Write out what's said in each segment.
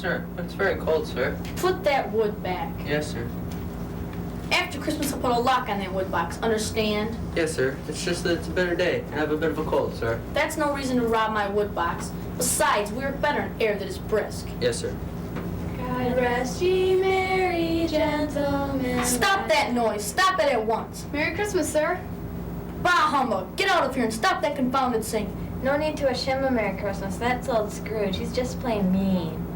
Sir, it's very cold, sir. Put that wood back. Yes, sir. After Christmas, I'll put a lock on that wood box. Understand? Yes, sir. It's just that it's a bitter day, and I have a bit of a cold, sir. That's no reason to rob my wood box. Besides, we work better in air that is brisk. Yes, sir. God rest ye merry gentlemen. Stop that noise. Stop it at once. Merry Christmas, sir. Bah humbug. Get out of here and stop that confounded singing. No need to wish him a Merry Christmas. That's old Scrooge. He's just plain mean.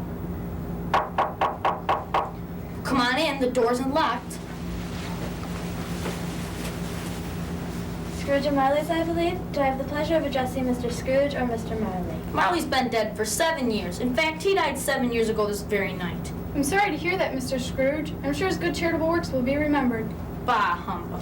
Come on in. The door's unlocked. Scrooge and Marley's, I believe. Do I have the pleasure of addressing Mr. Scrooge or Mr. Marley? Marley's been dead for 7 years. In fact, he died 7 years ago this very night. I'm sorry to hear that, Mr. Scrooge. I'm sure his good charitable works will be remembered. Bah humbug.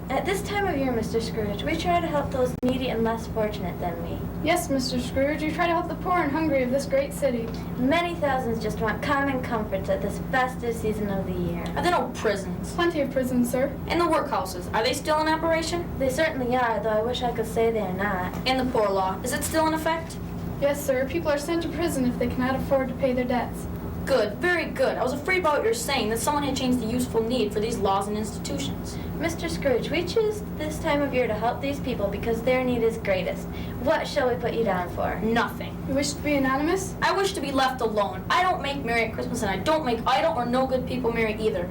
At this time of year, Mr. Scrooge, we try to help those needy and less fortunate than we. Yes, Mr. Scrooge, you try to help the poor and hungry of this great city. Many thousands just want common comforts at this festive season of the year. Are there no prisons? Plenty of prisons, sir. And the workhouses, are they still in operation? They certainly are, though I wish I could say they are not. And the poor law, is it still in effect? Yes, sir. People are sent to prison if they cannot afford to pay their debts. Good, very good. I was afraid about what you're saying, that someone had changed the useful need for these laws and institutions. Mr. Scrooge, we choose this time of year to help these people because their need is greatest. What shall we put you down for? Nothing. You wish to be anonymous? I wish to be left alone. I don't make merry at Christmas, and I don't make idle or no good people merry either.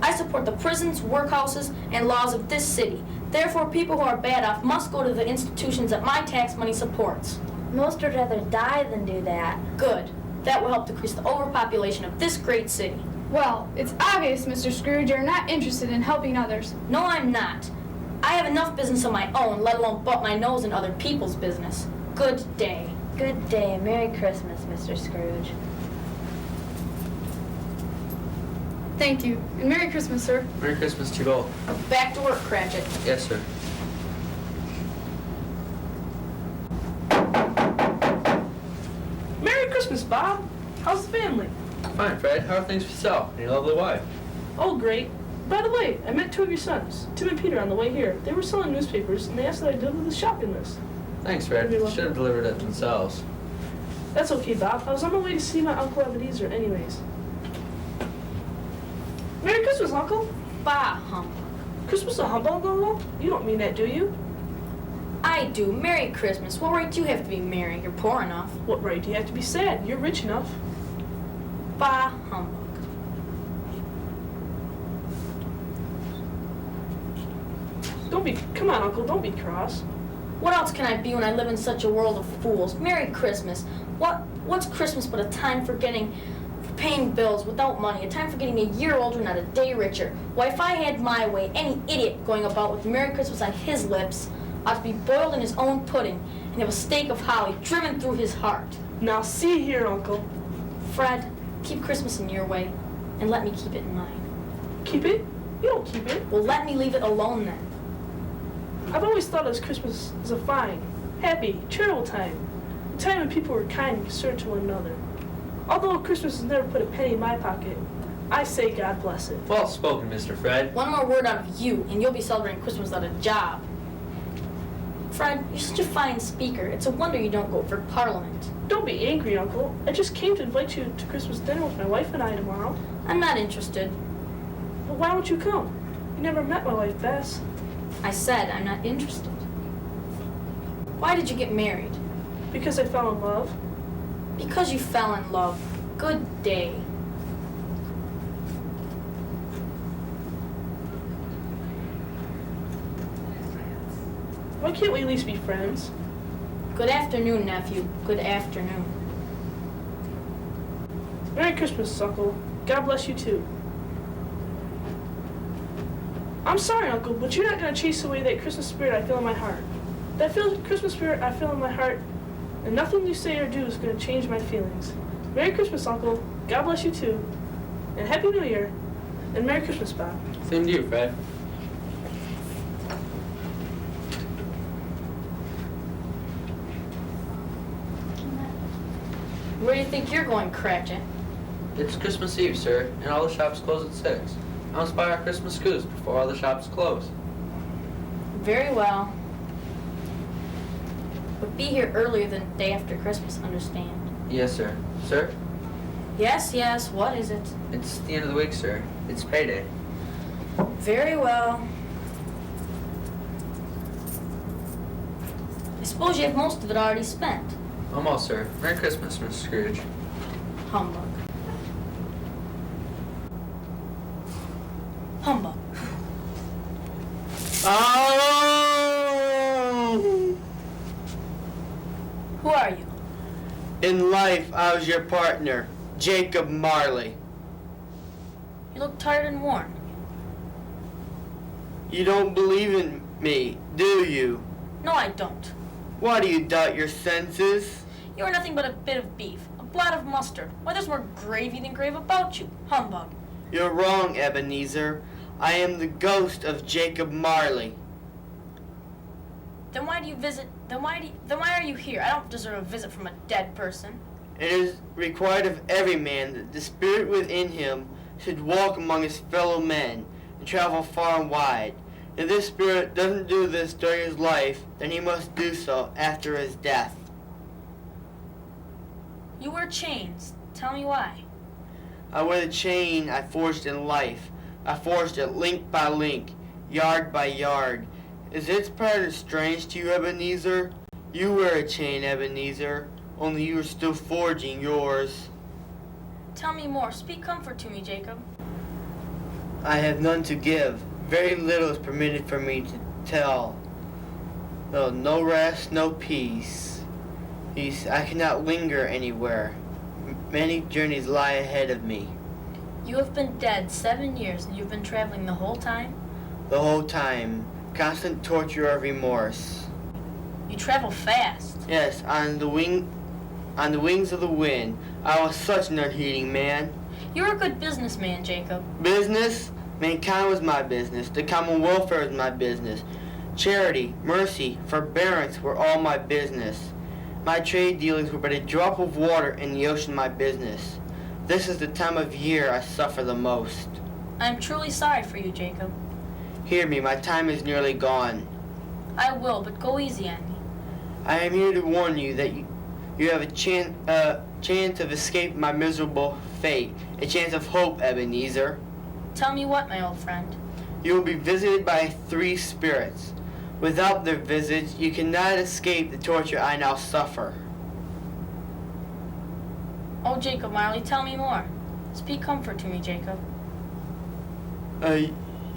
I support the prisons, workhouses, and laws of this city. Therefore, people who are bad off must go to the institutions that my tax money supports. Most would rather die than do that. Good. That will help decrease the overpopulation of this great city. Well, it's obvious, Mr. Scrooge, you're not interested in helping others. No, I'm not. I have enough business of my own, let alone butt my nose in other people's business. Good day. Good day. Merry Christmas, Mr. Scrooge. Thank you. And Merry Christmas, sir. Merry Christmas to you all. Back to work, Cratchit. Yes, sir. Merry Christmas, Bob. How's the family? Fine, Fred. How are things with yourself and your lovely wife? Oh, great. By the way, I met two of your sons, Tim and Peter, on the way here. They were selling newspapers, and they asked that I deliver the shopping list. Thanks, Fred. You're They welcome. should have delivered it themselves. That's okay, Bob. I was on my way to see my Uncle Ebenezer anyways. Merry Christmas, Uncle. Bah humbug. Christmas a humbug, Uncle? You don't mean that, do you? I do. Merry Christmas. What right do you have to be merry? You're poor enough. What right do you have to be sad? You're rich enough. Bah humbug. Come on, Uncle, don't be cross. What else can I be when I live in such a world of fools? Merry Christmas. What's Christmas but a time for paying bills without money, a time for getting a year older, not a day richer? Why, if I had my way, any idiot going about with Merry Christmas on his lips ought to be boiled in his own pudding and have a stake of holly driven through his heart. Now see here, Uncle. Fred, keep Christmas in your way, and let me keep it in mine. Keep it? You don't keep it. Well, let me leave it alone then. I've always thought of Christmas as a fine, happy, charitable time. A time when people were kind and concerned to one another. Although Christmas has never put a penny in my pocket, I say God bless it. Well spoken, Mr. Fred. One more word out of you, and you'll be celebrating Christmas without a job. Fred, you're such a fine speaker. It's a wonder you don't go for Parliament. Don't be angry, Uncle. I just came to invite you to Christmas dinner with my wife and I tomorrow. I'm not interested. But why don't you come? You never met my wife, Bess. I said I'm not interested. Why did you get married? Because I fell in love. Because you fell in love. Good day. Why can't we at least be friends? Good afternoon, nephew. Good afternoon. Merry Christmas, Uncle. God bless you too. I'm sorry, Uncle, but you're not going to chase away that Christmas spirit I feel in my heart. That Christmas spirit I feel in my heart, and nothing you say or do is going to change my feelings. Merry Christmas, Uncle. God bless you too. And Happy New Year. And Merry Christmas, Bob. Same to you, Fred. Where do you think you're going, Cratchit? It's Christmas Eve, sir, and all the shops close at 6. I must buy our Christmas goose before all the shops close. Very well. But be here earlier than the day after Christmas, understand? Yes, sir. Sir? Yes, yes, what is it? It's the end of the week, sir. It's payday. Very well. I suppose you have most of it already spent. Almost, sir. Merry Christmas, Mr. Scrooge. Humbug. Humbug. Oh! Who are you? In life, I was your partner, Jacob Marley. You look tired and worn. You don't believe in me, do you? No, I don't. Why do you doubt your senses? You are nothing but a bit of beef, a blot of mustard. Why, there's more gravy than grave about you. Humbug. You're wrong, Ebenezer. I am the ghost of Jacob Marley. Then why do you visit? Then why are you here? I don't deserve a visit from a dead person. It is required of every man that the spirit within him should walk among his fellow men and travel far and wide. If this spirit doesn't do this during his life, then he must do so after his death. You wear chains. Tell me why. I wear the chain I forged in life. I forged it link by link, yard by yard. Is its pattern strange to you, Ebenezer? You wear a chain, Ebenezer, only you are still forging yours. Tell me more. Speak comfort to me, Jacob. I have none to give. Very little is permitted for me to tell. Though no rest, no peace. I cannot linger anywhere. Many journeys lie ahead of me. You have been dead 7 years, and you've been traveling the whole time? The whole time. Constant torture of remorse. You travel fast. Yes, on the wings of the wind. I was such an unheeding man. You're a good businessman, Jacob. Business? Mankind was my business. The common welfare was my business. Charity, mercy, forbearance were all my business. My trade dealings were but a drop of water in the ocean of my business. This is the time of year I suffer the most. I am truly sorry for you, Jacob. Hear me, my time is nearly gone. I will, but go easy on me. I am here to warn you that you have a chance of escaping my miserable fate. A chance of hope, Ebenezer. Tell me what, my old friend. You will be visited by 3 spirits. Without their visits, you cannot escape the torture I now suffer. Oh, Jacob Marley, tell me more. Speak comfort to me, Jacob.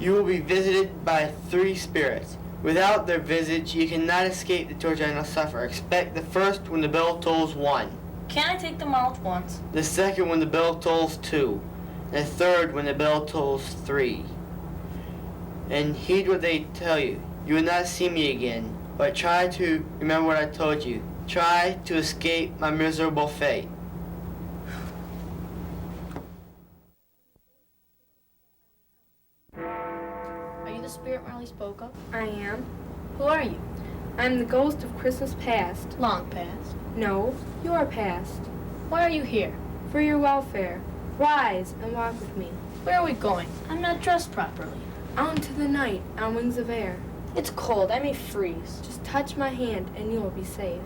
You will be visited by 3 spirits. Without their visits, you cannot escape the torture I now suffer. Expect the first when the bell tolls 1. Can I take them all at once? The second when the bell tolls 2. And the third when the bell tolls 3. And heed what they tell you. You will not see me again, but try to remember what I told you. Try to escape my miserable fate. Are you the spirit Marley spoke of? I am. Who are you? I'm the ghost of Christmas past. Long past. No, your past. Why are you here? For your welfare. Rise and walk with me. Where are we going? I'm not dressed properly. Out into the night on wings of air. It's cold. I may freeze. Just touch my hand and you will be safe.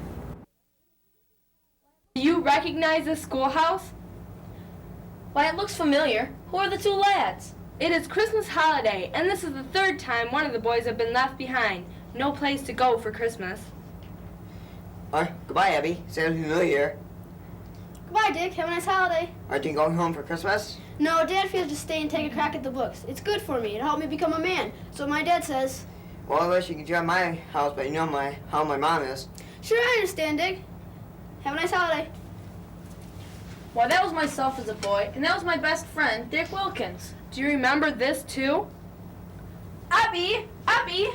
Do you recognize this schoolhouse? Why, it looks familiar. Who are the 2 lads? It is Christmas holiday, and this is the 3rd time one of the boys have been left behind. No place to go for Christmas. Goodbye, Abby. Sounds familiar. Goodbye, Dick. Have a nice holiday. Aren't you going home for Christmas? No, Dad feels to stay and take a crack at the books. It's good for me. It helped me become a man. So my dad says. Well, I wish you could join my house, but you know how my mom is. Sure, I understand, Dick. Have a nice holiday. Why, that was myself as a boy, and that was my best friend, Dick Wilkins. Do you remember this too? Abby! Abby!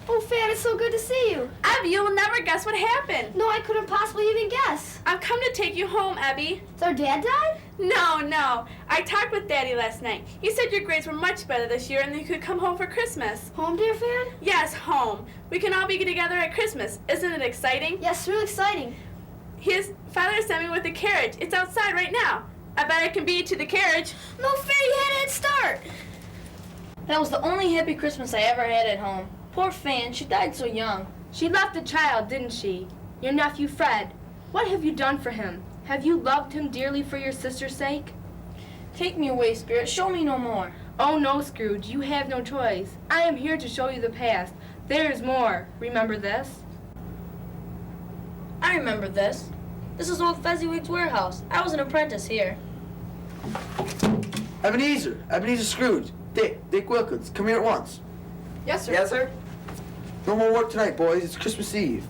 Oh, Fan, it's so good to see you. Abby, you will never guess what happened. No, I couldn't possibly even guess. I've come to take you home, Abby. So our dad died? No. I talked with Daddy last night. He said your grades were much better this year and you could come home for Christmas. Home, dear Fan? Yes, home. We can all be together at Christmas. Isn't it exciting? Yes, real exciting. His father sent me with the carriage. It's outside right now. I bet I can beat you to the carriage. No fair, you had a head start. That was the only happy Christmas I ever had at home. Poor Fan, she died so young. She left a child, didn't she? Your nephew Fred. What have you done for him? Have you loved him dearly for your sister's sake? Take me away, Spirit. Show me no more. Oh no, Scrooge, you have no choice. I am here to show you the past. There is more. Remember this? I remember this. This is old Fezziwig's warehouse. I was an apprentice here. Ebenezer Scrooge, Dick Wilkins, come here at once. Yes, sir. Yes, sir. No more work tonight, boys. It's Christmas Eve.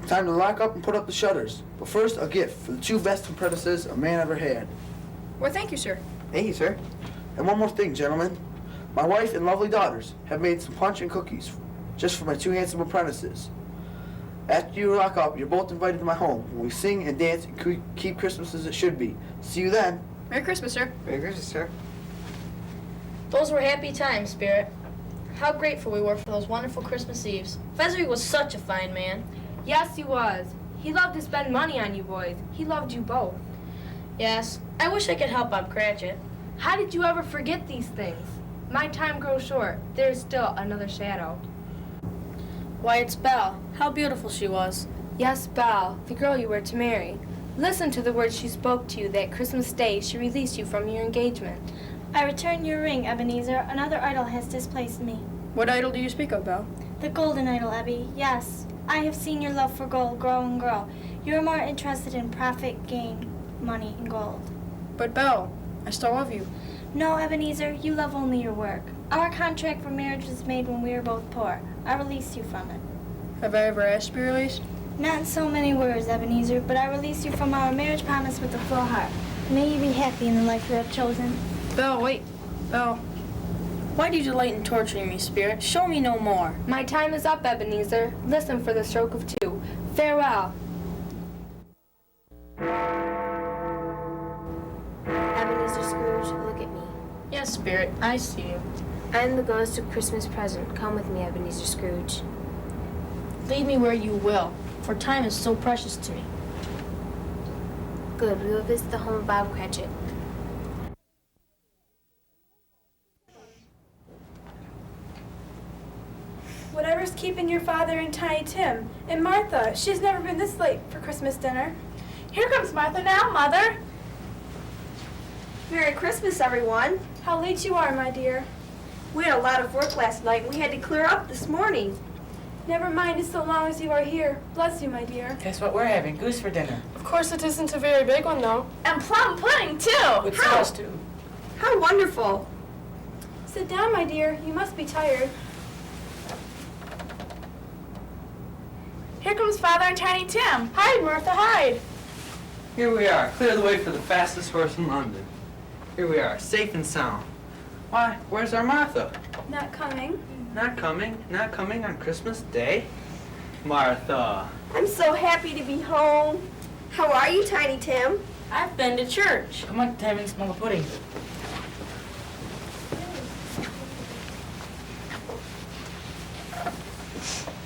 Time to lock up and put up the shutters. But first, a gift for the two best apprentices a man ever had. Well, thank you, sir. Thank you, sir. And one more thing, gentlemen. My wife and lovely daughters have made some punch and cookies just for my two handsome apprentices. After you lock up, you're both invited to my home when we sing and dance and keep Christmas as it should be. See you then. Merry Christmas, sir. Merry Christmas, sir. Those were happy times, Spirit. How grateful we were for those wonderful Christmas Eves. Fezziwig was such a fine man. Yes, he was. He loved to spend money on you boys. He loved you both. Yes, I wish I could help Bob Cratchit. How did you ever forget these things? My time grows short. There is still another shadow. Why, it's Belle. How beautiful she was. Yes, Belle, the girl you were to marry. Listen to the words she spoke to you that Christmas Day she released you from your engagement. I return your ring, Ebenezer. Another idol has displaced me. What idol do you speak of, Belle? The golden idol, Ebby. Yes, I have seen your love for gold grow and grow. You are more interested in profit, gain, money, and gold. But, Belle, I still love you. No, Ebenezer, you love only your work. Our contract for marriage was made when we were both poor. I released you from it. Have I ever asked to be released? Not in so many words, Ebenezer, but I release you from our marriage promise with a full heart. May you be happy in the life you have chosen. Belle, wait. Belle. Why do you delight in torturing me, Spirit? Show me no more. My time is up, Ebenezer. Listen for the stroke of two. Farewell. Ebenezer Scrooge, look at me. Yes, Spirit, I see you. I am the ghost of Christmas present. Come with me, Ebenezer Scrooge. Lead me where you will, for time is so precious to me. Good, we will visit the home of Bob Cratchit. Whatever's keeping your father and Tiny Tim? And Martha, she's never been this late for Christmas dinner. Here comes Martha now, Mother. Merry Christmas, everyone. How late you are, my dear. We had a lot of work last night, and we had to clear up this morning. Never mind as so long as you are here. Bless you, my dear. Guess what we're having? Goose for dinner. Of course it isn't a very big one, though. And plum pudding, too. With sauce, too. How wonderful. Sit down, my dear. You must be tired. Here comes Father and Tiny Tim. Hide, Martha, hide. Here we are. Clear the way for the fastest horse in London. Here we are, safe and sound. Why, where's our Martha? Not coming. Not coming? Not coming on Christmas Day? Martha. I'm so happy to be home. How are you, Tiny Tim? I've been to church. Come on, Tim, and smell the pudding.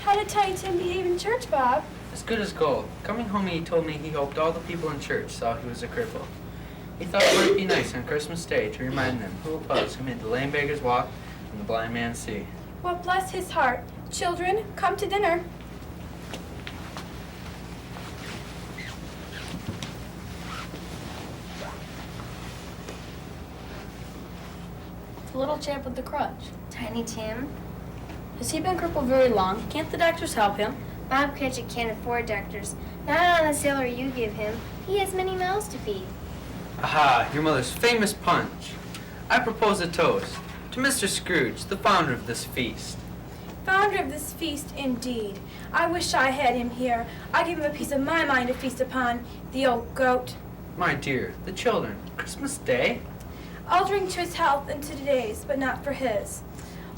How did Tiny Tim behave in church, Bob? As good as gold. Coming home, he told me he hoped all the people in church saw he was a cripple. He thought it might be nice on Christmas Day to remind them who it was who made the lame beggars walk and the blind man see. Well, bless his heart. Children, come to dinner. The little chap with the crutch. Tiny Tim? Has he been crippled very long? Can't the doctors help him? Bob Cratchit can't afford doctors. Not on the salary you give him. He has many mouths to feed. Aha, your mother's famous punch. I propose a toast to Mr. Scrooge, the founder of this feast. Founder of this feast, indeed. I wish I had him here. I'd give him a piece of my mind to feast upon, the old goat. My dear, the children, Christmas Day? I'll drink to his health and to today's, but not for his.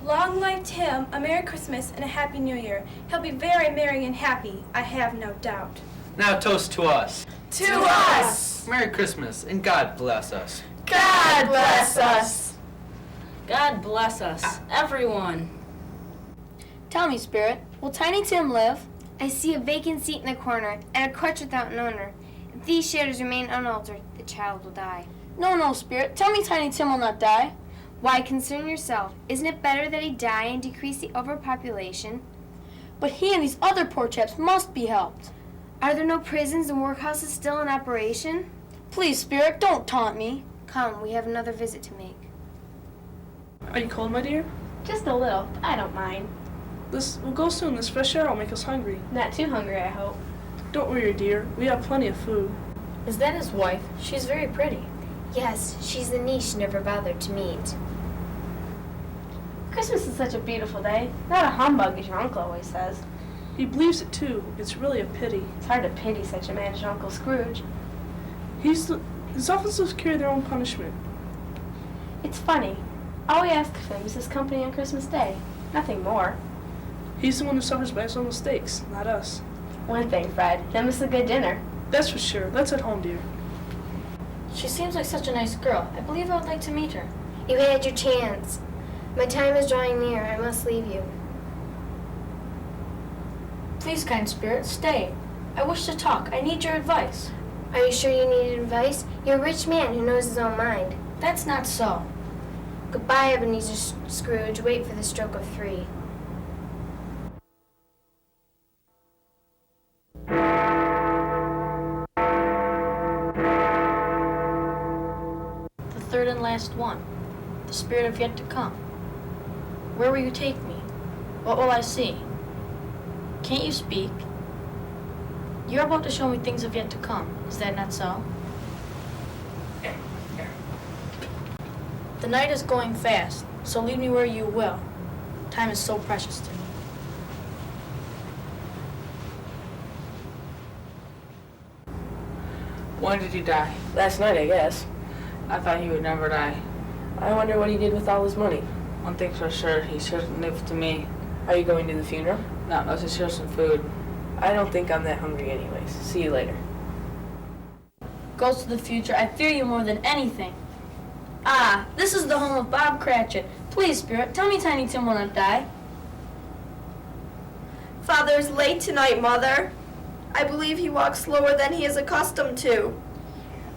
Long life to him, a Merry Christmas and a Happy New Year. He'll be very merry and happy, I have no doubt. Now toast to us. To us! Merry Christmas, and God bless us. God bless us! God bless us, everyone. Tell me, Spirit, will Tiny Tim live? I see a vacant seat in the corner and a crutch without an owner. If these shadows remain unaltered, the child will die. No, Spirit. Tell me Tiny Tim will not die. Why concern yourself? Isn't it better that he die and decrease the overpopulation? But he and these other poor chaps must be helped. Are there no prisons and workhouses still in operation? Please, Spirit, don't taunt me. Come, we have another visit to make. Are you cold, my dear? Just a little. I don't mind. We'll go soon. This fresh air will make us hungry. Not too hungry, I hope. Don't worry, dear. We have plenty of food. Is that his wife? She's very pretty. Yes, she's the niece you never bothered to meet. Christmas is such a beautiful day. Not a humbug, as your uncle always says. He believes it too. It's really a pity. It's hard to pity such a man as your Uncle Scrooge. His officers carry their own punishment. It's funny. All we ask of him is his company on Christmas Day. Nothing more. He's the one who suffers by his own mistakes, not us. One thing, Fred. That was a good dinner. That's for sure. Let's head home, dear. She seems like such a nice girl. I believe I would like to meet her. You had your chance. My time is drawing near. I must leave you. Please, kind spirit, stay. I wish to talk. I need your advice. Are you sure you need advice? You're a rich man who knows his own mind. That's not so. Goodbye, Ebenezer Scrooge. Wait for the stroke of 3. The third and last one. The spirit of yet to come. Where will you take me? What will I see? Can't you speak? You're about to show me things of yet to come. Is that not so? The night is going fast, so lead me where you will. Time is so precious to me. When did he die? Last night, I guess. I thought he would never die. I wonder what he did with all his money. One thing's for sure, he shouldn't live to me. Are you going to the funeral? Not unless he shares some food. I don't think I'm that hungry anyways. See you later. Ghost of the future, I fear you more than anything. Ah, this is the home of Bob Cratchit. Please, Spirit, tell me Tiny Tim will not die. Father's late tonight, Mother. I believe he walks slower than he is accustomed to.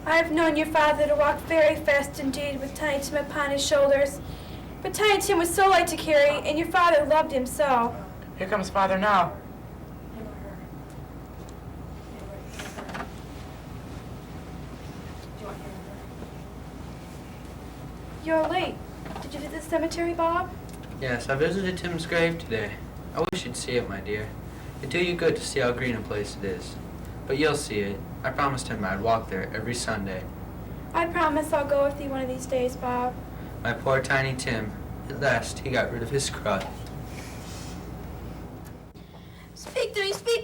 I've known your father to walk very fast indeed with Tiny Tim upon his shoulders. But Tiny Tim was so light to carry, and your father loved him so. Here comes Father now. You're late. Did you visit the cemetery, Bob? Yes, I visited Tim's grave today. I wish you'd see it, my dear. It'd do you good to see how green a place it is. But you'll see it. I promised him I'd walk there every Sunday. I promise I'll go with you one of these days, Bob. My poor Tiny Tim. At last, he got rid of his crud. Speak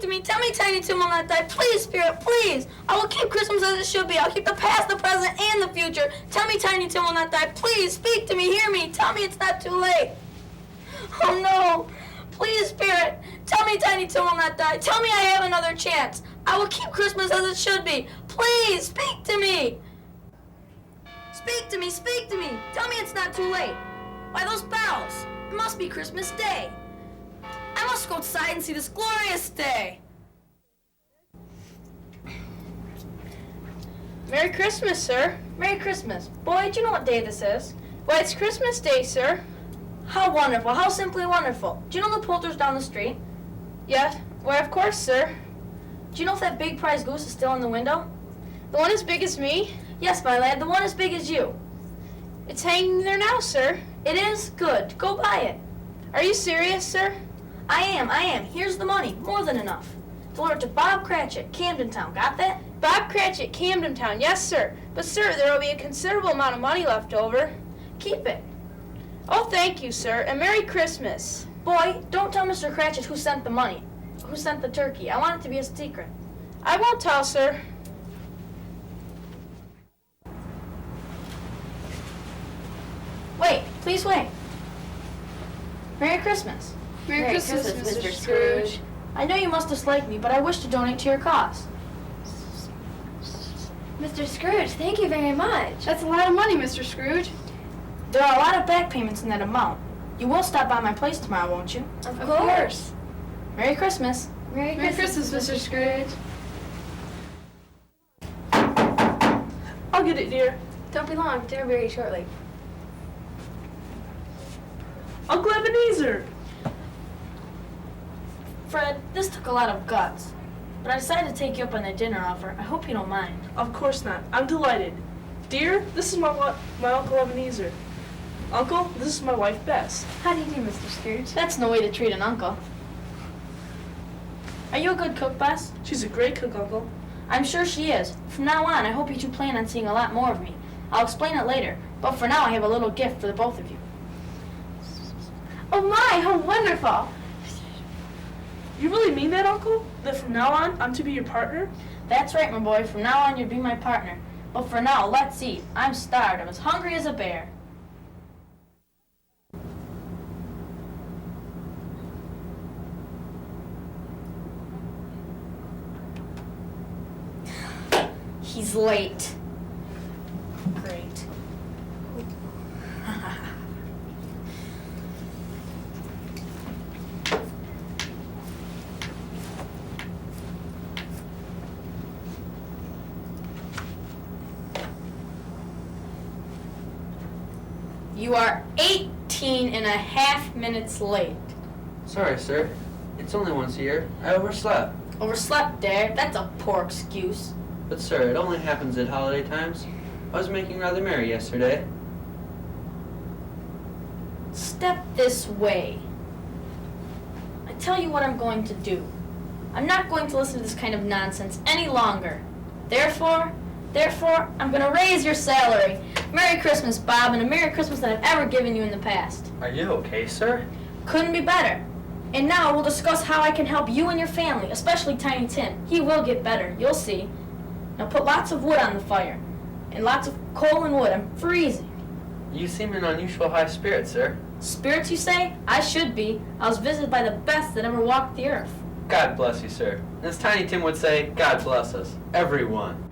to me. Tell me Tiny Tim will not die. Please, Spirit, please. I will keep Christmas as it should be. I'll keep the past, the present, and the future. Tell me Tiny Tim will not die. Please, speak to me. Hear me. Tell me it's not too late. Oh, no. Please, Spirit. Tell me Tiny Tim will not die. Tell me I have another chance. I will keep Christmas as it should be. Please, speak to me. Speak to me. Speak to me. Tell me it's not too late. Why, those bells. It must be Christmas Day. I must go outside and see this glorious day. Merry Christmas, sir. Merry Christmas. Boy, do you know what day this is? Why, it's Christmas Day, sir. How wonderful. How simply wonderful. Do you know the Poulter's down the street? Yes. Why, of course, sir. Do you know if that big prize goose is still in the window? The one as big as me? Yes, my lad, the one as big as you. It's hanging there now, sir. It is? Good. Go buy it. Are you serious, sir? I am. Here's the money. More than enough. Deliver it to Bob Cratchit, Camden Town. Got that? Bob Cratchit, Camden Town. Yes, sir. But, sir, there will be a considerable amount of money left over. Keep it. Oh, thank you, sir. And Merry Christmas. Boy, don't tell Mr. Cratchit who sent the money. Who sent the turkey. I want it to be a secret. I won't tell, sir. Wait. Please wait. Merry Christmas. Merry Christmas, Mr. Scrooge. I know you must dislike me, but I wish to donate to your cause. Mr. Scrooge, thank you very much. That's a lot of money, Mr. Scrooge. There are a lot of back payments in that amount. You will stop by my place tomorrow, won't you? Of course. Merry Christmas. Merry Christmas, Mr. Scrooge. I'll get it, dear. Don't be long. Dinner very shortly. Uncle Ebenezer. Fred, this took a lot of guts. but I decided to take you up on that dinner offer. I hope you don't mind. Of course not. I'm delighted. Dear, this is my Uncle Ebenezer. Uncle, this is my wife, Bess. How do you do, Mr. Scrooge? That's no way to treat an uncle. Are you a good cook, Bess? She's a great cook, Uncle. I'm sure she is. From now on, I hope you two plan on seeing a lot more of me. I'll explain it later, but for now I have a little gift for the both of you. Oh my, how wonderful! You really mean that, Uncle? That from now on, I'm to be your partner? That's right, my boy. From now on, you'll be my partner. But for now, let's eat. I'm starved. I'm as hungry as a bear. He's late. Great. You are 18 and a half minutes late. Sorry, sir. It's only once a year. I overslept. Overslept, Dad? That's a poor excuse. But sir, it only happens at holiday times. I was making rather merry yesterday. Step this way. I tell you what I'm going to do. I'm not going to listen to this kind of nonsense any longer. Therefore, I'm going to raise your salary. Merry Christmas, Bob, and a Merry Christmas that I've ever given you in the past. Are you okay, sir? Couldn't be better. And now we'll discuss how I can help you and your family, especially Tiny Tim. He will get better, you'll see. Now put lots of wood on the fire, and lots of coal and wood. I'm freezing. You seem in unusual high spirits, sir. Spirits, you say? I should be. I was visited by the best that ever walked the earth. God bless you, sir. As Tiny Tim would say, God bless us. Everyone.